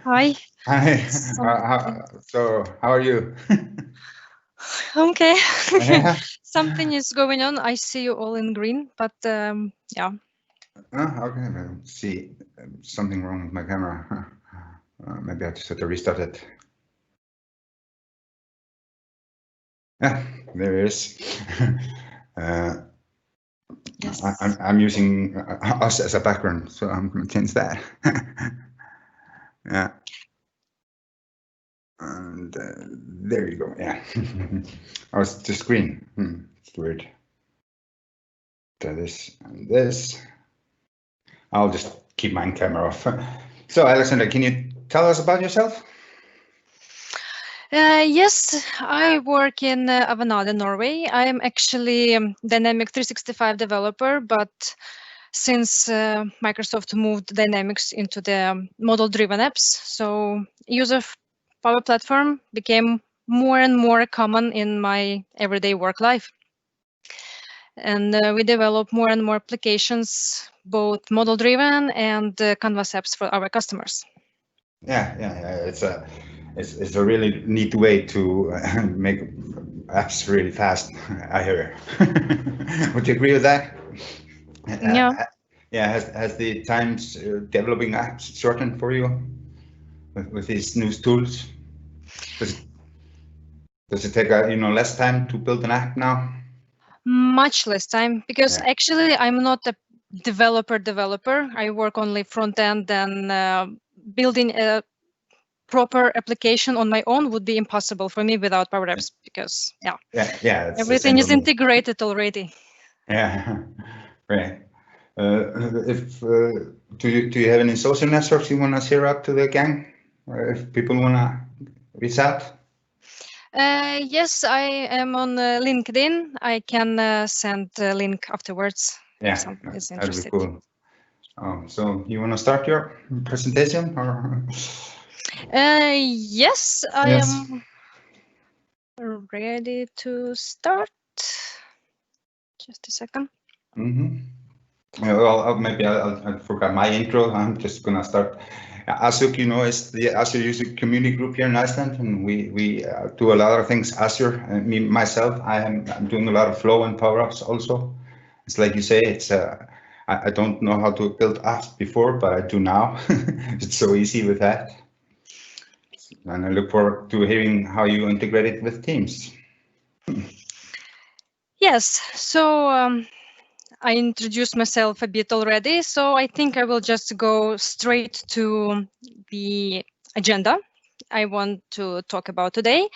Hi. Hi. Something. So, how are you? Okay. Yeah. Something is going on. I see you all in green, but yeah. Okay. See, something wrong with my camera. Maybe I just have to restart it. Yeah, there it is. uh, Yes. I'm using us as a background, so I'm going to change that. Yeah. And there you go. Yeah. Oh, it's the screen. It's weird. This and this. I'll just keep my camera off. So, Aleksandra, can you tell us about yourself? Yes, I work in Avanade, Norway. I am actually Dynamic 365 developer, but since Microsoft moved Dynamics into the model-driven apps, so use of Power Platform became more and more common in my everyday work life. And we develop more and more applications, both model-driven and Canvas apps for our customers. Yeah. It's a really neat way to make apps really fast. I hear. Would you agree with that? Yeah. Yeah. Has the times developing apps shortened for you with these new tools? Does it, does it take less time to build an app now? Much less time, because Yeah. actually I'm not a developer. I work only front end, and building a proper application on my own would be impossible for me without PowerApps, because Yeah. It's the same everything for is me. integrated already. Yeah. Right. If do you have any social networks you want to share out to the gang? If people want to reach out? Yes, I am on LinkedIn. I can send a link afterwards if Yeah, someone is that'd be interested. cool. So you want to start your presentation or? Yes, I Yes. am ready to start. Just a second. Well, maybe I forgot my intro. I'm just gonna start. Azure, is the Azure user community group here in Iceland, and we do a lot of things Azure. Me myself, I'm doing a lot of Flow and PowerApps also. It's like you say, I don't know how to build apps before, but I do now. It's so easy with that, and I look forward to hearing how you integrate it with Teams. Yes, so I introduced myself a bit already, so I think I will just go straight to the agenda I want to talk about today.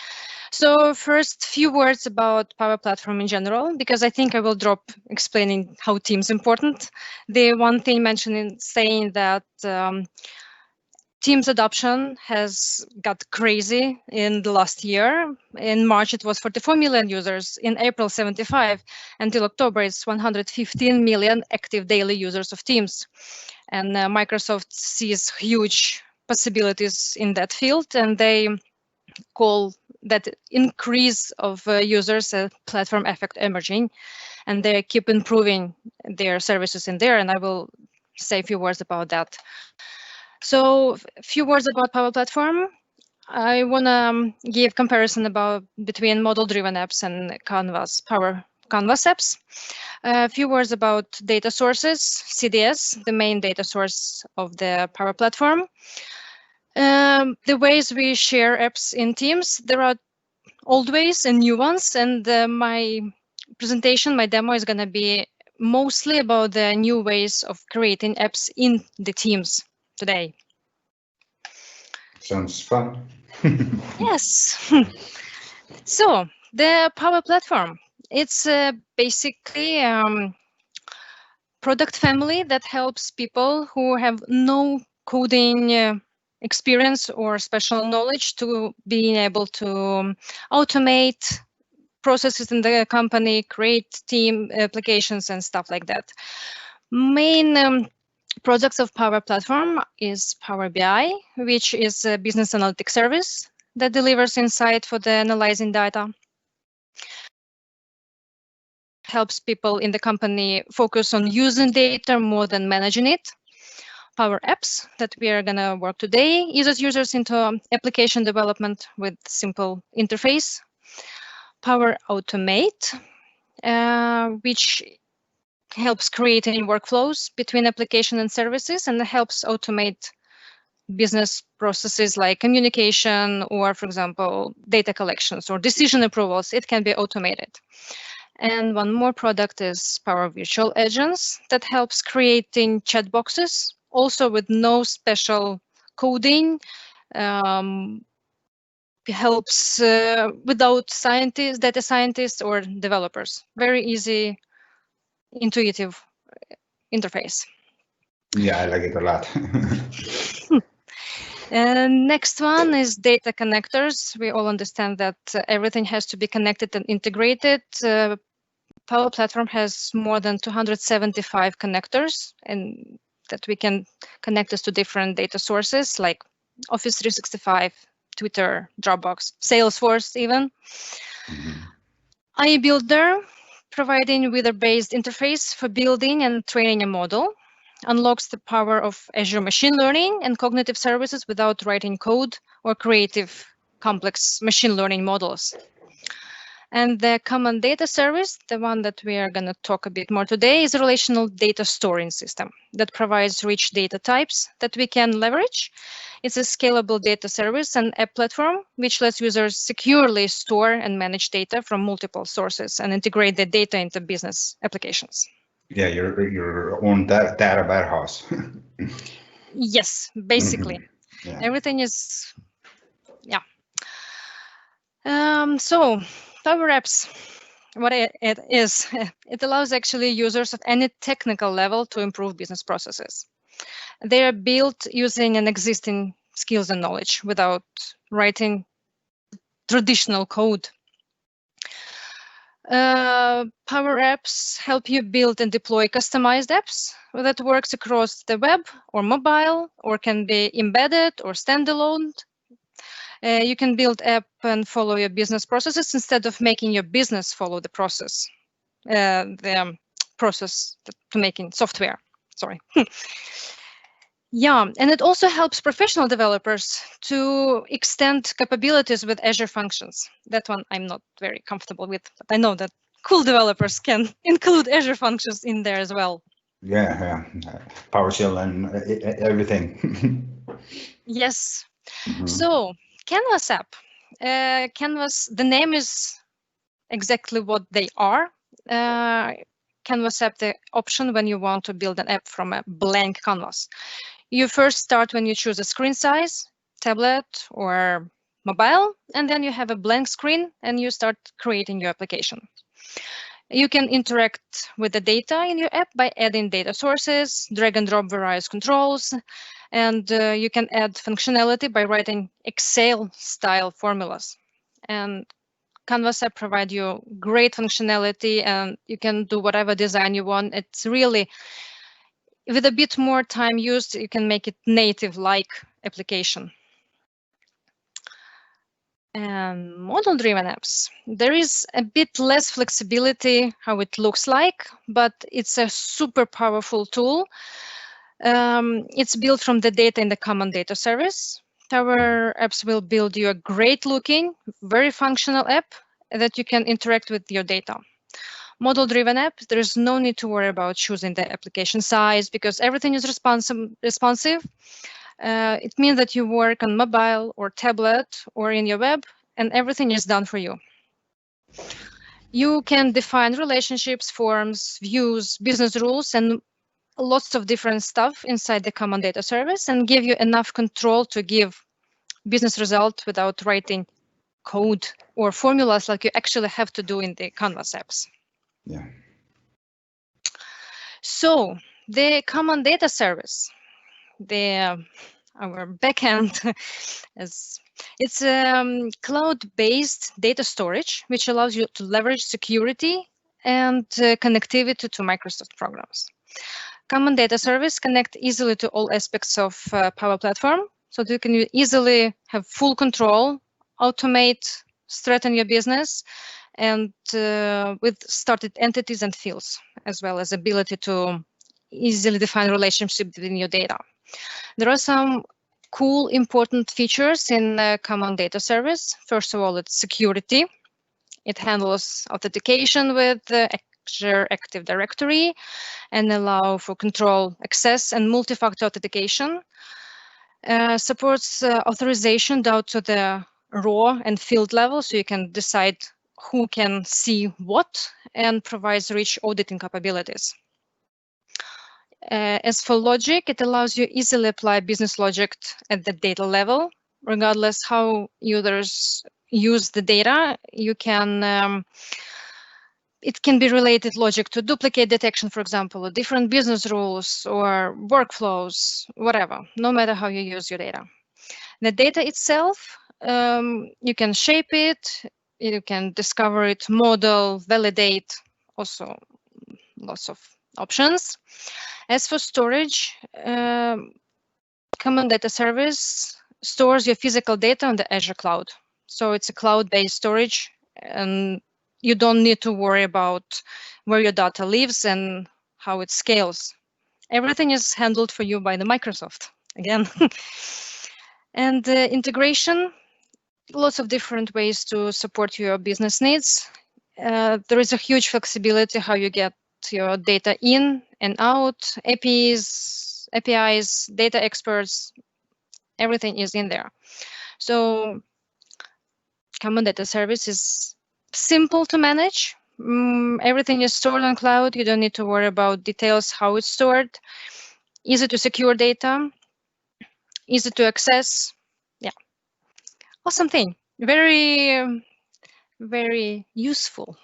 So first, few words about Power Platform in general, because I think I will drop explaining how Teams important. The one thing mentioning saying that Teams adoption has got crazy in the last year. In March, it was 44 million users. In April, 75. Until October, it's 115 million active daily users of Teams. And Microsoft sees huge possibilities in that field, and they call that increase of users a platform effect emerging. And they keep improving their services in there, and I will say a few words about that. So a few words about Power Platform. I want to give comparison about between model-driven apps and Canvas apps. A few words about data sources, CDS, the main data source of the Power Platform. The ways we share apps in Teams, there are old ways and new ones, and my presentation, my demo is going to be mostly about the new ways of creating apps in the Teams today. Sounds fun. Yes. So the Power Platform, it's basically product family that helps people who have no coding experience or special knowledge to being able to automate processes in the company, create team applications and stuff like that. Main products of Power Platform is Power BI, which is a business analytics service that delivers insight for the analyzing data. Helps people in the company focus on using data more than managing it. PowerApps that we are going to work today eases users into application development with simple interface. PowerAutomate, which helps create any workflows between application and services and helps automate business processes like communication or, for example, data collections or decision approvals. It can be automated. And one more product is Power Virtual Agents that helps creating chat boxes, also with no special coding. Helps without scientists, data scientists, or developers. Very easy, intuitive interface. Yeah, I like it a lot. And next one is data connectors. We all understand that everything has to be connected and integrated. Power Platform has more than 275 connectors, and that we can connect us to different data sources like Office 365, Twitter, Dropbox, Salesforce even. iBuilder, providing wither-based interface for building and training a model, unlocks the power of Azure machine learning and cognitive services without writing code or creative complex machine learning models. And the common data service, the one that we are going to talk a bit more today, is a relational data storing system that provides rich data types that we can leverage. It's a scalable data service and app platform, which lets users securely store and manage data from multiple sources and integrate the data into business applications. Yeah, your own data warehouse. Yes, basically. Yeah. Everything is, yeah. So PowerApps, what it is, it allows actually users at any technical level to improve business processes. They are built using an existing skills and knowledge without writing traditional code. PowerApps help you build and deploy customized apps that works across the web or mobile, or can be embedded or standalone. You can build app and follow your business processes instead of making your business follow the process, the process to making software. Sorry. Yeah, and it also helps professional developers to extend capabilities with Azure functions. That one I'm not very comfortable with, but I know that cool developers can include Azure functions in there as well. Yeah. PowerShell and everything. Yes. So Canvas app. Canvas, the name is exactly what they are. Canvas app, the option when you want to build an app from a blank canvas. You first start when you choose a screen size, tablet or mobile, and then you have a blank screen and you start creating your application. You can interact with the data in your app by adding data sources, drag and drop various controls, and you can add functionality by writing Excel-style formulas. And Canvas app provide you great functionality, and you can do whatever design you want. It's really, with a bit more time used, you can make it native-like application. And model-driven apps. There is a bit less flexibility how it looks like, but it's a super powerful tool. It's built from the data in the common data service. PowerApps will build you a great-looking, very functional app that you can interact with your data. Model-driven app, there's no need to worry about choosing the application size because everything is responsive. It means that you work on mobile or tablet or in your web, and everything is done for you. You can define relationships, forms, views, business rules, and lots of different stuff inside the common data service and give you enough control to give business result without writing code or formulas like you actually have to do in the Canvas apps. Yeah. So the common data service, our backend, it's cloud-based data storage, which allows you to leverage security and connectivity to Microsoft programs. Common data service connect easily to all aspects of Power Platform, so that you can easily have full control, automate, strengthen your business, and with started entities and fields, as well as ability to easily define relationship within your data. There are some cool, important features in the Common Data Service. First of all, it's security. It handles authentication with the Azure Active Directory and allow for control access and multi-factor authentication. Supports authorization down to the raw and field level, so you can decide who can see what, and provides rich auditing capabilities. As for logic, it allows you easily apply business logic at the data level. Regardless how users use the data, you can it can be related logic to duplicate detection, for example, or different business rules or workflows, whatever, no matter how you use your data. The data itself, you can shape it, you can discover it, model, validate, also lots of options. As for storage, Common Data Service stores your physical data on the Azure cloud. So it's a cloud-based storage, and you don't need to worry about where your data lives and how it scales. Everything is handled for you by the Microsoft, again. And the integration, lots of different ways to support your business needs. There is a huge flexibility how you get your data in and out, APIs, data experts, everything is in there. So Common Data Service is simple to manage. Everything is stored on cloud. You don't need to worry about details, how it's stored. Easy to secure data, easy to access. Yeah, awesome thing. Very, very useful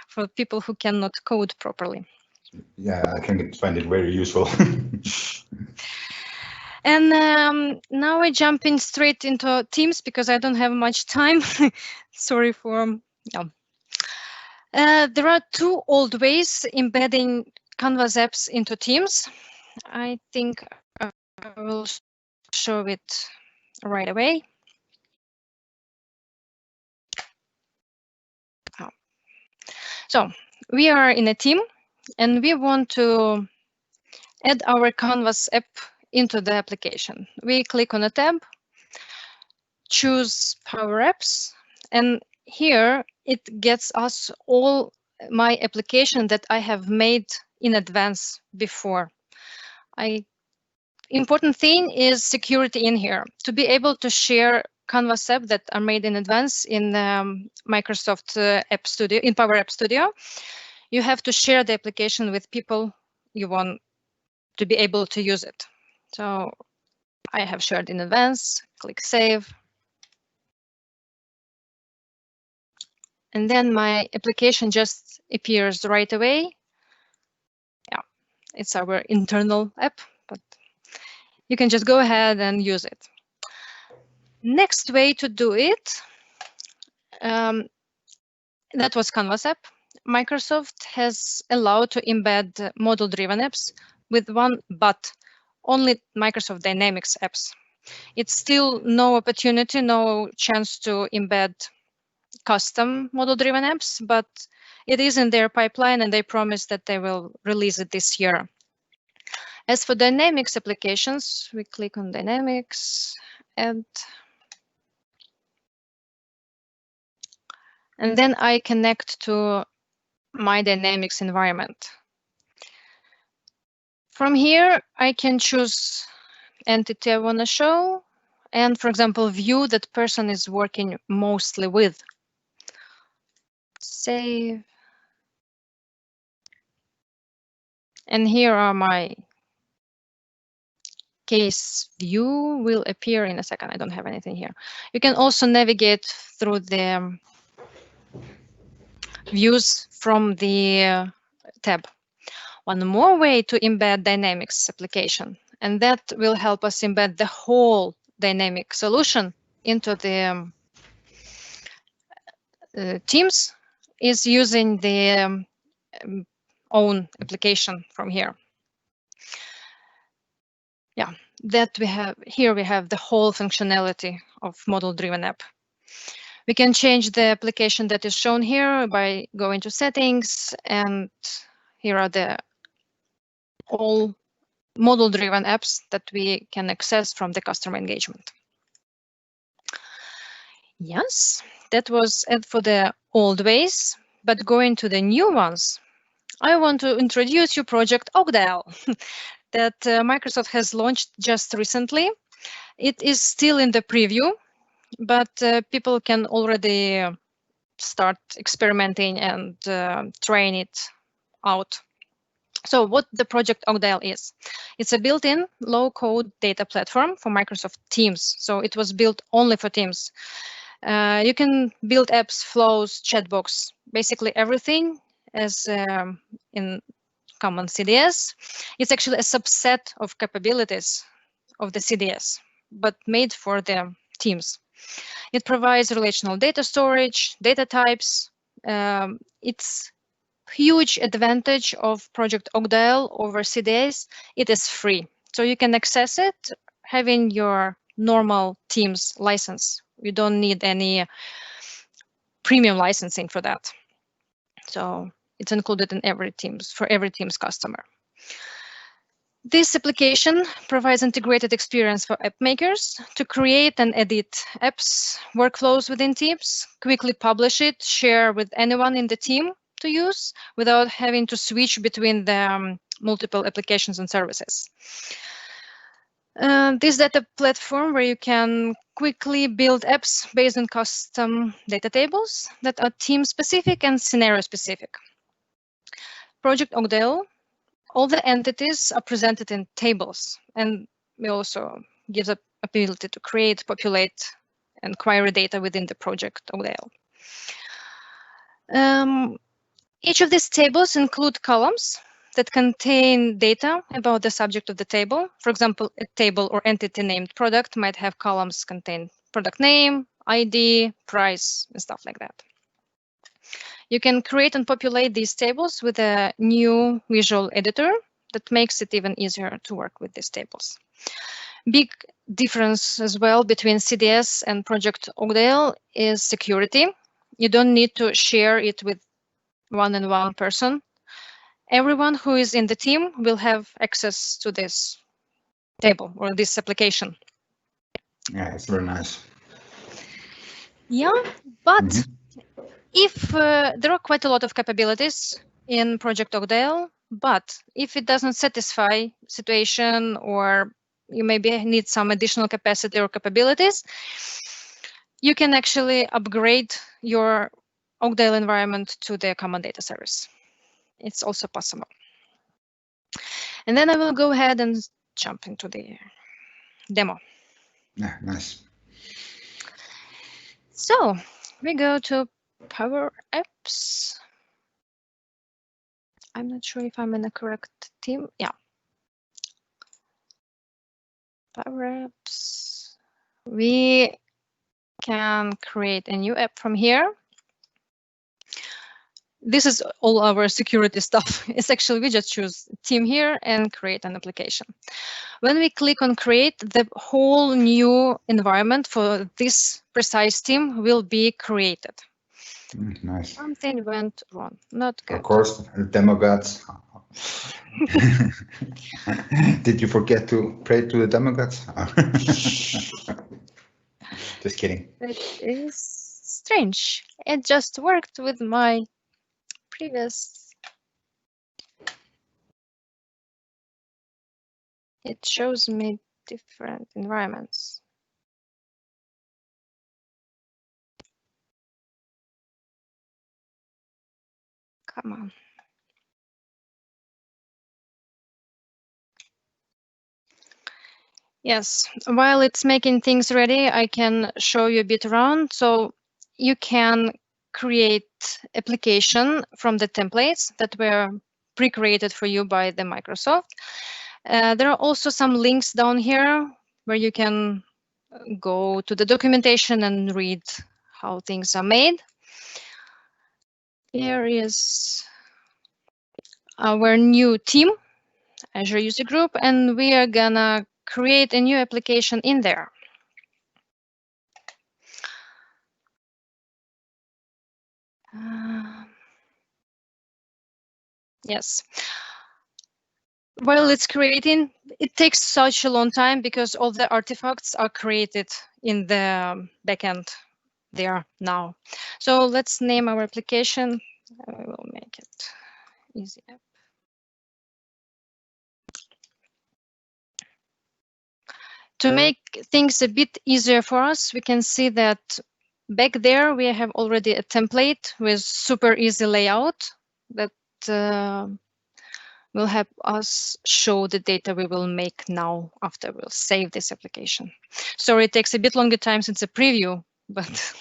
for people who cannot code properly. Yeah, I can find it very useful. And now I jump in straight into Teams because I don't have much time. Sorry for, yeah. There are two old ways embedding Canvas apps into Teams. I think I will show it right away. Oh. So we are in a team and we want to add our Canvas app into the application. We click on a tab, choose PowerApps, and here it gets us all my application that I have made in advance before. Important thing is security in here. To be able to share Canvas apps that are made in advance in Microsoft App Studio, in PowerApps Studio, you have to share the application with people you want to be able to use it. So I have shared in advance, click Save. And then my application just appears right away. Yeah, it's our internal app, but you can just go ahead and use it. Next way to do it, that was Canvas app. Microsoft has allowed to embed model-driven apps with one but, only Microsoft Dynamics apps. It's still no opportunity, no chance to embed custom model-driven apps, but it is in their pipeline and they promise that they will release it this year. As for Dynamics applications, we click on Dynamics and then I connect to my Dynamics environment. From here, I can choose entity I want to show and, for example, view that person is working mostly with. Save. And here are my case view will appear in a second. I don't have anything here. You can also navigate through the views from the tab. One more way to embed Dynamics application, and that will help us embed the whole dynamic solution into the Teams, is using the own application from here. Yeah, that we have here, we have the whole functionality of model-driven app. We can change the application that is shown here by going to settings, and here are the all model-driven apps that we can access from the customer engagement. Yes, that was it for the old ways, but going to the new ones, I want to introduce you project Ogdal that Microsoft has launched just recently. It is still in the preview, but people can already start experimenting and trying it out. So what the project Ogdal is, it's a built-in low-code data platform for Microsoft Teams. So it was built only for Teams. You can build apps, flows, chatbox, basically everything as in common CDS. It's actually a subset of capabilities of the CDS, but made for the Teams. It provides relational data storage, data types. It's huge advantage of Project Ogdal over CDS. It is free, so you can access it having your normal Teams license. You don't need any premium licensing for that. So it's included in every Teams for every Teams customer. This application provides integrated experience for app makers to create and edit apps, workflows within Teams, quickly publish it, share with anyone in the team to use without having to switch between the multiple applications and services. This data platform where you can quickly build apps based on custom data tables that are team specific and scenario specific. Project Ogdal, all the entities are presented in tables, and we also give the ability to create, populate, and query data within the project Ogdal. Each of these tables include columns that contain data about the subject of the table. For example, a table or entity named product might have columns contain product name, ID, price, and stuff like that. You can create and populate these tables with a new visual editor that makes it even easier to work with these tables. Big difference as well between CDS and Project Ogdal is security. You don't need to share it with one person. Everyone who is in the team will have access to this table or this application. Yeah, it's very nice. Yeah, but if there are quite a lot of capabilities in Project Ogdal, but if it doesn't satisfy situation or you maybe need some additional capacity or capabilities, you can actually upgrade your Ogdal environment to the Common Data Service. It's also possible. And then I will go ahead and jump into the demo. Yeah, nice. So we go to PowerApps. I'm not sure if I'm in the correct team. Yeah. PowerApps. We can create a new app from here. This is all our security stuff. It's actually, we just choose team here and create an application. When we click on create, the whole new environment for this precise team will be created. Nice. Something went wrong, not good. Of course, demo gods. Did you forget to pray to the demo gods? Just kidding. It is strange. It just worked with my previous. It shows me different environments. Come on. Yes, while it's making things ready, I can show you a bit around. So you can create application from the templates that were pre-created for you by the Microsoft. There are also some links down here where you can go to the documentation and read how things are made. Here is our new team, Azure User Group, and we are gonna create a new application in there. Yes. while it's creating, it takes such a long time because all the artifacts are created in the backend there now. So let's name our application. I will make it easy. To make things a bit easier for us, we can see that back there we have already a template with super easy layout that will help us show the data we will make now after we'll save this application. Sorry, it takes a bit longer time since a preview, but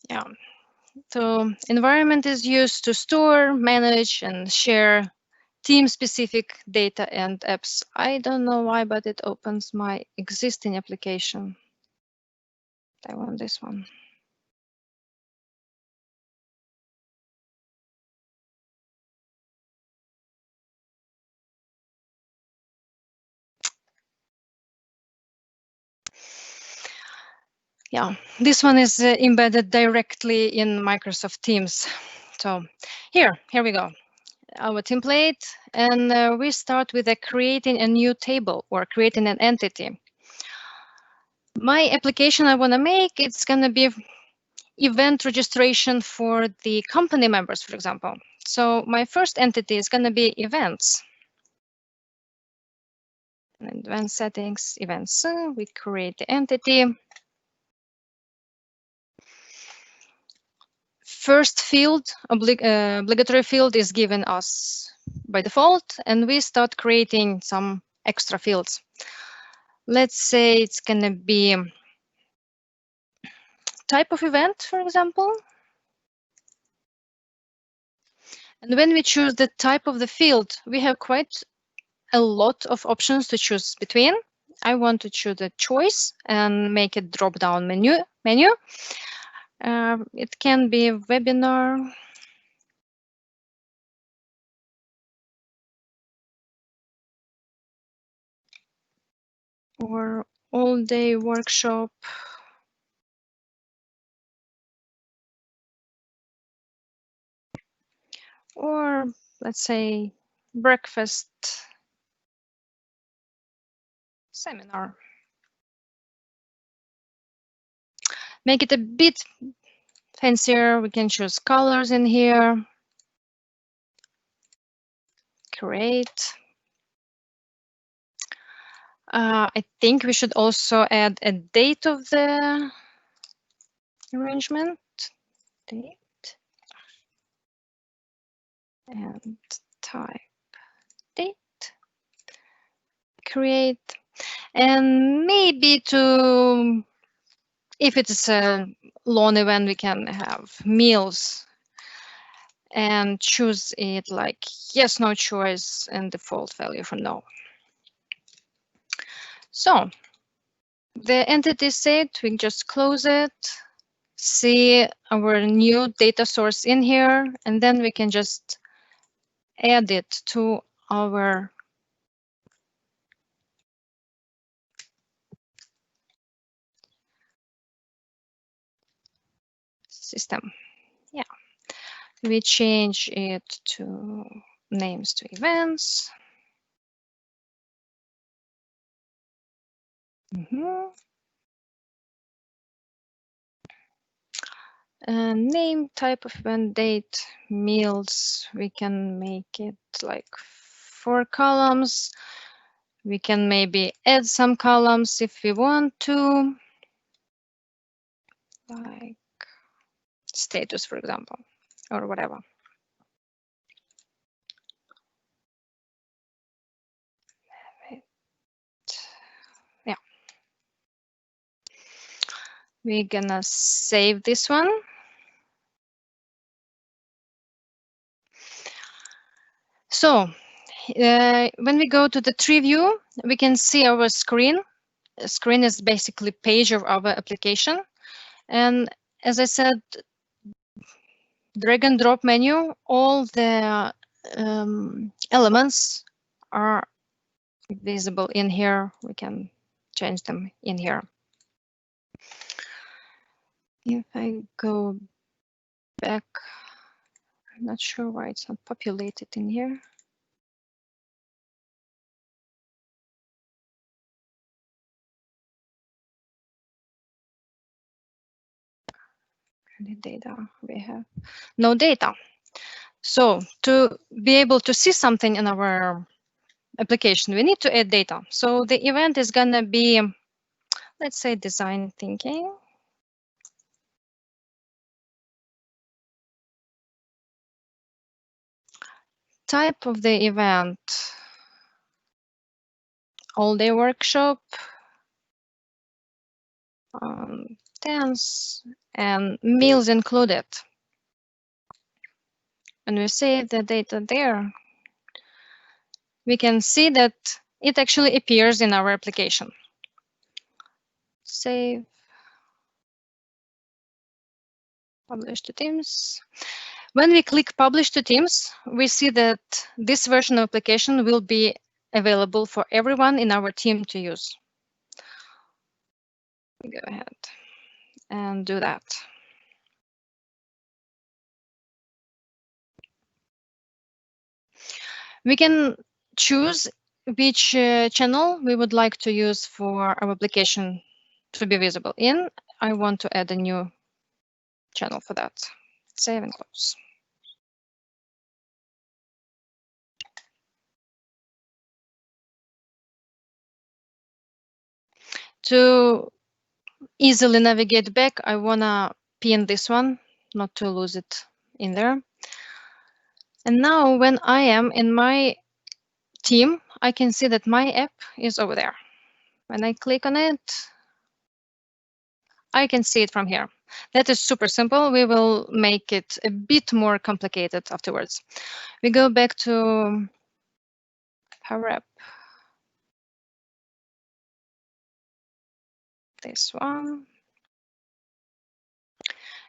yeah. So environment is used to store, manage, and share team-specific data and apps. I don't know why, but it opens my existing application. I want this one. Yeah, this one is embedded directly in Microsoft Teams. So here we go. Our template, and we start with creating a new table or creating an entity. My application I want to make, it's going to be event registration for the company members, for example. So my first entity is going to be events. Advanced settings, events. We create the entity. First field, obligatory field is given us by default, and we start creating some extra fields. Let's say it's going to be type of event, for example. And when we choose the type of the field, we have quite a lot of options to choose between. I want to choose a choice and make a drop-down menu. It can be a webinar, or all-day workshop, or let's say breakfast seminar. Make it a bit fancier. We can choose colors in here. Create. I think we should also add a date of the arrangement. Date and type date. Create. And maybe to, if it's a long event, we can have meals and choose it like yes, no choice, and default value for no. So the entity set, we just close it, see our new data source in here, and then we can just add it to our system. Yeah, we change it to names to events. Name, type of event, date, meals. We can make it like 4 columns. We can maybe add some columns if we want to, like status, for example, or whatever. We're gonna save this one. So when we go to the tree view, we can see our screen. The screen is basically page of our application. And as I said, drag and drop menu, all the elements are visible in here. We can change them in here. If I go back, I'm not sure why it's not populated in here. The data we have no data. So to be able to see something in our application, we need to add data. So the event is gonna be, let's say, design thinking. Type of the event, all-day workshop, dance, and meals included. And we save the data there. We can see that it actually appears in our application. Save, publish to Teams. When we click Publish to Teams, we see that this version of application will be available for everyone in our team to use. We go ahead and do that. We can choose which channel we would like to use for our application to be visible in. I want to add a new channel for that. Save and close. To easily navigate back, I want to pin this one, not to lose it in there. And now when I am in my team, I can see that my app is over there. When I click on it, I can see it from here. That is super simple. We will make it a bit more complicated afterwards. We go back to PowerApp. This one.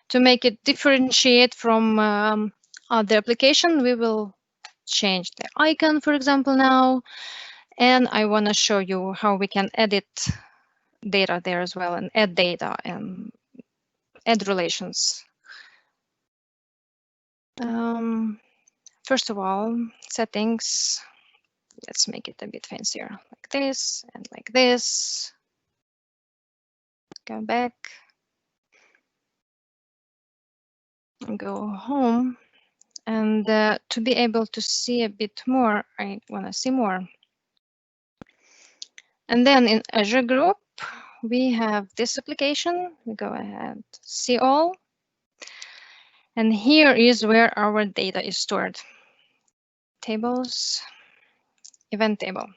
To make it differentiate from other application, we will change the icon, for example, now. And I want to show you how we can edit data there as well, and add data and add relations. First of all, settings. Let's make it a bit fancier, like this and like this. Go back. And go home. And to be able to see a bit more, I want to see more. And then in Azure Group, we have this application. We go ahead, see all. And here is where our data is stored. Tables, event table.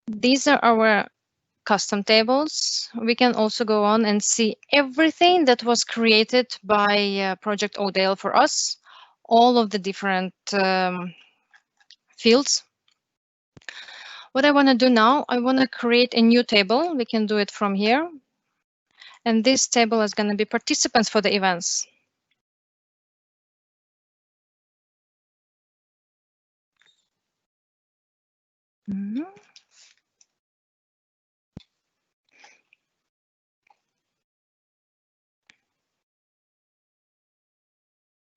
These are our custom tables. We can also go on and see everything that was created by Project Odale for us, all of the different fields. What I want to do now, I want to create a new table. We can do it from here. And this table is going to be participants for the events.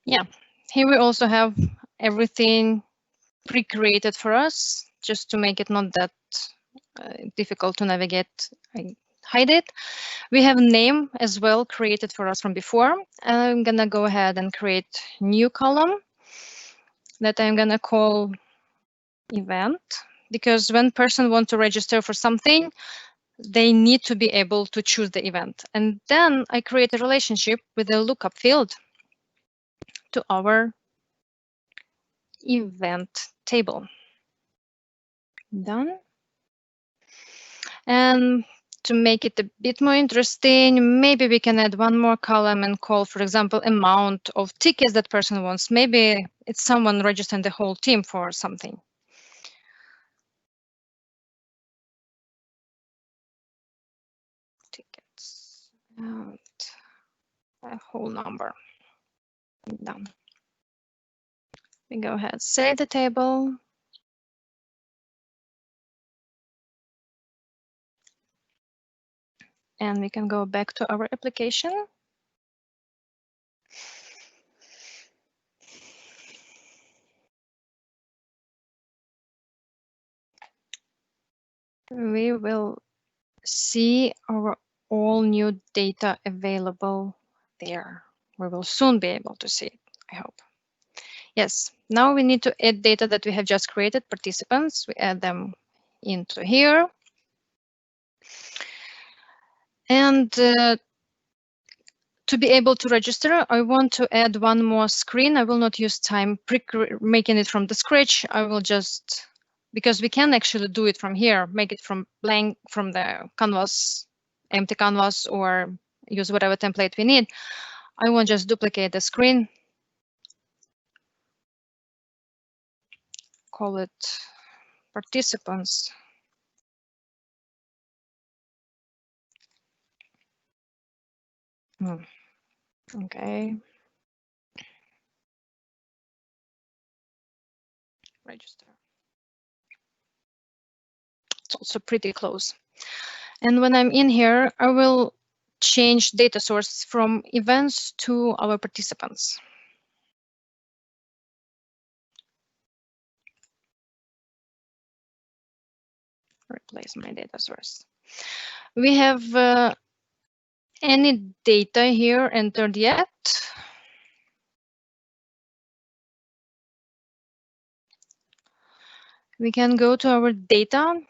Yeah, here we also have everything pre-created for us, just to make it not that difficult to navigate. I hide it. We have name as well created for us from before. And I'm gonna go ahead and create new column that I'm gonna call event, because when person want to register for something, they need to be able to choose the event. And then I create a relationship with the lookup field to our event table. Done. And to make it a bit more interesting, maybe we can add one more column and call, for example, amount of tickets that person wants. Maybe it's someone registering the whole team for something. Tickets and a whole number. Done. We go ahead, save the table. And we can go back to our application. We will see our all new data available there. We will soon be able to see it, I hope. Yes, now we need to add data that we have just created, participants. We add them into here. And to be able to register, I want to add one more screen. I will not use time making it from the scratch. I will just, because we can actually do it from here, make it from blank, from the canvas, empty canvas, or use whatever template we need. I will just duplicate the screen, call it participants. Okay. Register. It's also pretty close. And when I'm in here, I will change data source from events to our participants. Replace my data source. We have any data here entered yet? We can go to our data,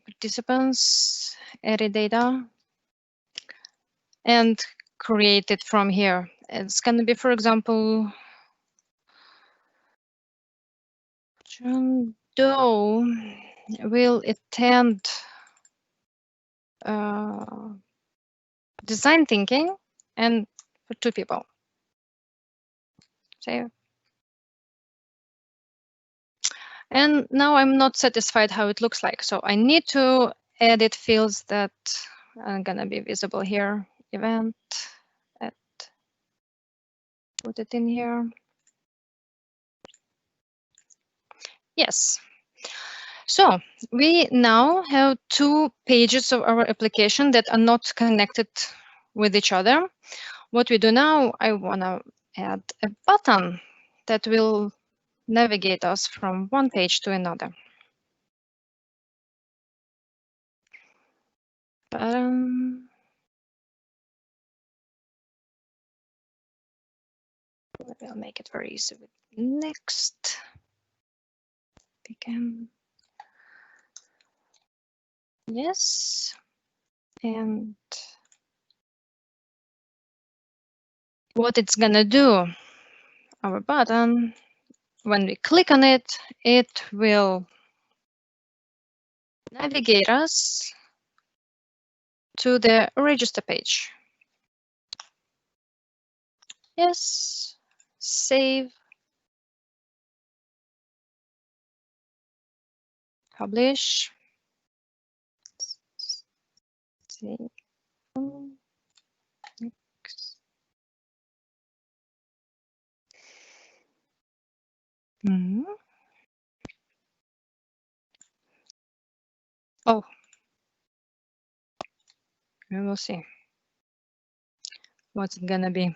participants, edit data, and create it from here. It's going to be, for example, John Doe will attend design thinking and for 2 people. Save. And now I'm not satisfied how it looks like. So I need to edit fields that are gonna be visible here. Event, put it in here. Yes. So we now have 2 pages of our application that are not connected with each other. What we do now, I wanna add a button that will navigate us from one page to another. We'll make it very easy with next. We can, yes, and what it's gonna do, our button, when we click on it, it will navigate us to the register page. Yes, save, publish, save. Next. Oh, we will see what's it gonna be.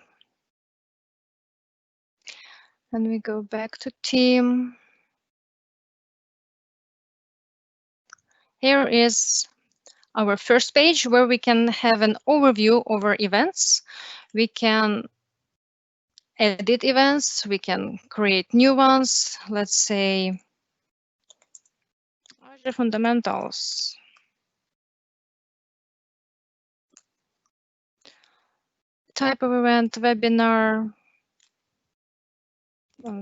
And we go back to team. Here is our first page where we can have an overview over events. We can edit events, we can create new ones. Let's say Azure fundamentals. Type of event, webinar,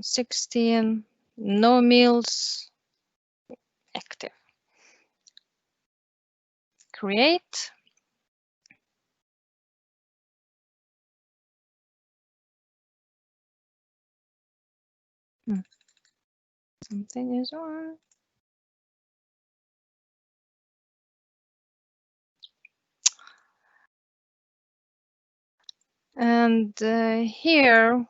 16, no meals, active. create. Something is on. And here,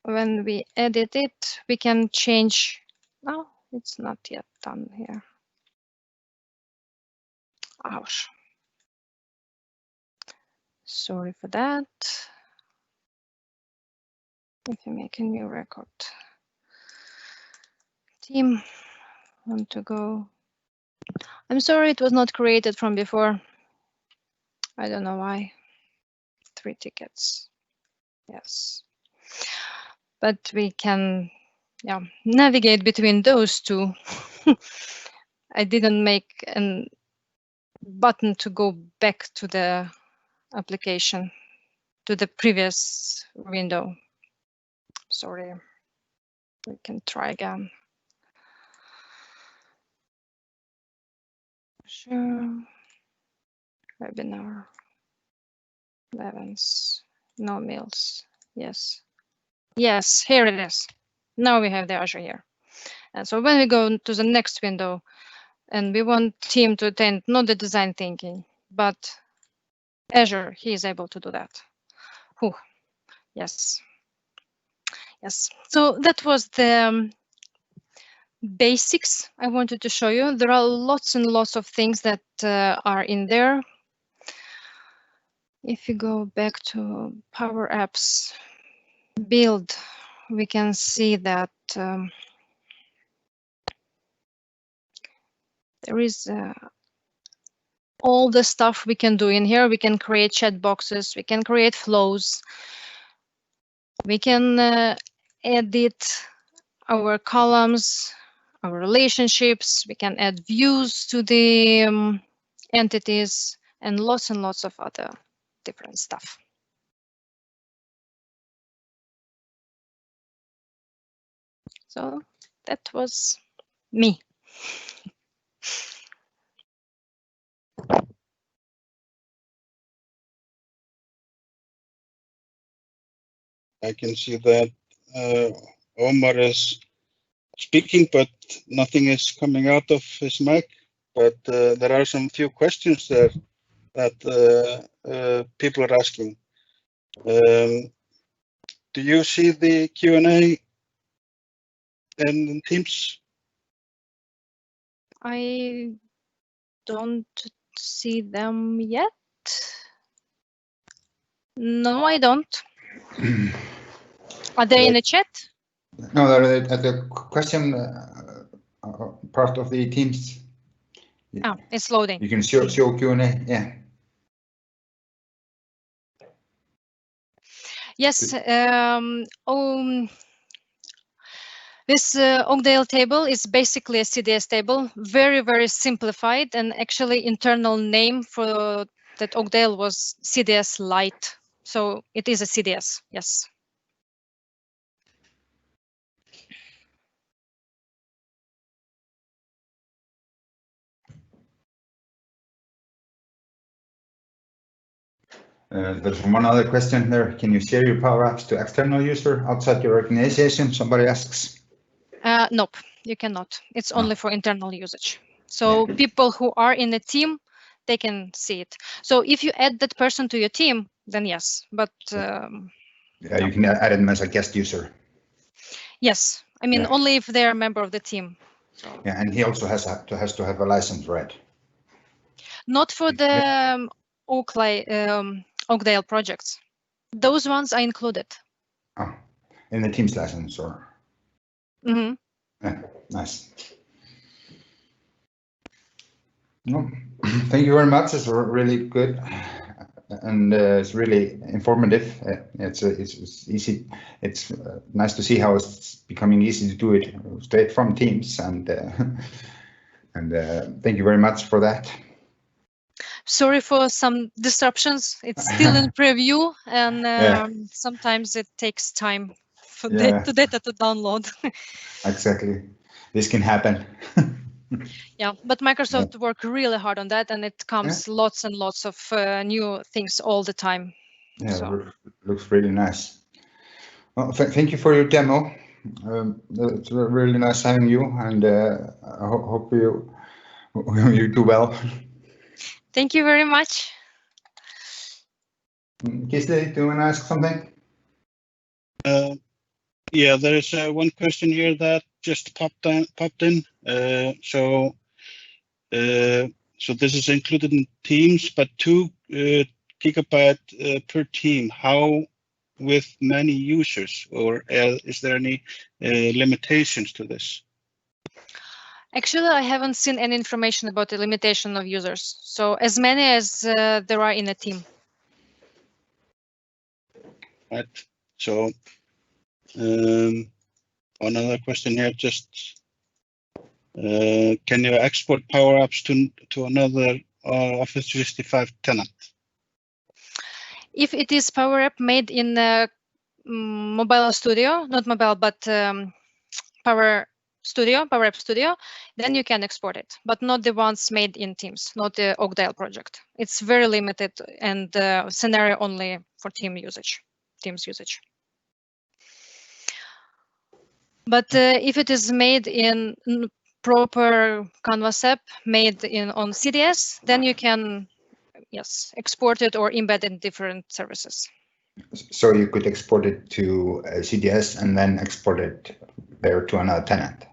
when we edit it, we can change. No, it's not yet done here. Ouch. Sorry for that. If you make a new record. Team, want to go. I'm sorry it was not created from before. I don't know why. 3 tickets. Yes. But we can navigate between those two. I didn't make a button to go back to the application, to the previous window. Sorry. We can try again. Sure. Webinar. Events. No meals. Yes. Yes, here it is. Now we have the Azure here. And so when we go to the next window and we want team to attend, not the design thinking, but Azure, he is able to do that. Whew. Yes. Yes. So that was the basics I wanted to show you. There are lots and lots of things that are in there. If you go back to PowerApps build, we can see that there is all the stuff we can do in here. We can create chat boxes, we can create flows, we can edit our columns, our relationships, we can add views to the entities, and lots of other different stuff. So that was me. I can see that Omar is speaking, but nothing is coming out of his mic. But there are some few questions there that people are asking. Do you see the Q&A in Teams? I don't see them yet. No, I don't. Are they in the chat? No, they're at the question part of the Teams. Oh, it's loading. You can show Q&A, yeah. Yes. This Oakdale table is basically a CDS table, very simplified, and actually internal name for that Oakdale was CDS Lite. So it is a CDS, yes. There's one other question there. Can you share your PowerApps to external user outside your organization? Somebody asks. Nope, you cannot. It's only for internal usage. So people who are in the team, they can see it. So if you add that person to your team, then yes, but yeah, you can add them as a guest user. Yes, I mean only if they're a member of the team. So. Yeah, and he also has to have a license, right? Not for the Oakdale projects. Those ones are included. Oh, in the Teams license, or? Mm-hmm. Yeah, nice. No, thank you very much. It's really good, and it's really informative. It's easy. It's nice to see how it's becoming easy to do it straight from Teams, and thank you very much for that. Sorry for some disruptions. It's still in preview, and sometimes it takes time for data to download. Exactly. This can happen. Yeah, but Microsoft work really hard on that, and it comes lots and lots of new things all the time. Yeah, So. looks really nice. Well, thank you for your demo. It's really nice having you, and I hope you do well. Thank you very much. Gisli, do you want to ask something? Yeah, there is one question here that just popped in. So this is included in Teams, but 2 gigabyte per team. How with many users, or is there any limitations to this? Actually, I haven't seen any information about the limitation of users. So as many as there are in a team. Right. So another question here, just can you export PowerApps to another Office 365 tenant? If it is PowerApp made in Mobile Studio, not mobile, but PowerApp Studio, then you can export it, but not the ones made in Teams, not the Oakdale project. It's very limited and scenario only for Teams usage. But if it is made in proper Canvas app, made on CDS, then you can, yes, export it or embed in different services. So you could export it to CDS and then export it there to another tenant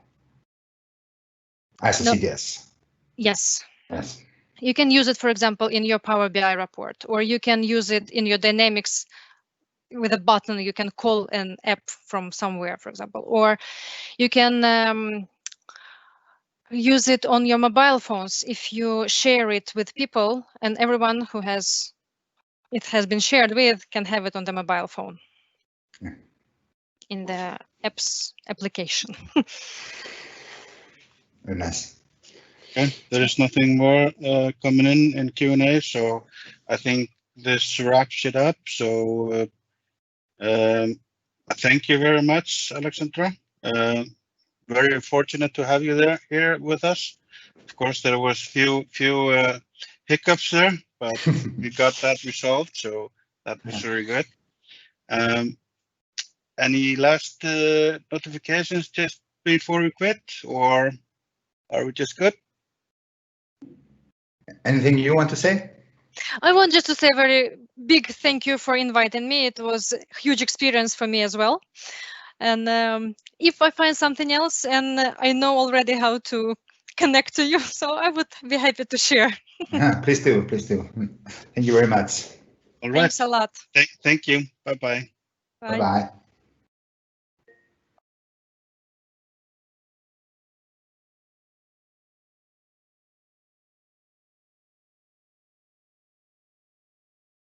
as a CDS. Yes. Yes. You can use it, for example, in your Power BI report, or you can use it in your Dynamics with a button. You can call an app from somewhere, for example, or you can use it on your mobile phones if you share it with people, and everyone who has been shared with can have it on the mobile phone. Yeah. In the apps application. Very nice. Okay, there is nothing more coming in Q&A, so I think this wraps it up. So thank you very much, Aleksandra. Very fortunate to have you here with us. Of course, there was few hiccups there, but we got that resolved, so that was very good. Any last notifications just before we quit, or are we just good? Anything you want to say? I want just to say a very big thank you for inviting me. It was a huge experience for me as well. And if I find something else, and I know already how to connect to you, so I would be happy to share. Yeah, please do. Thank you very much. All right. Thanks a lot. Thank you. Bye-bye. Bye. Bye-bye.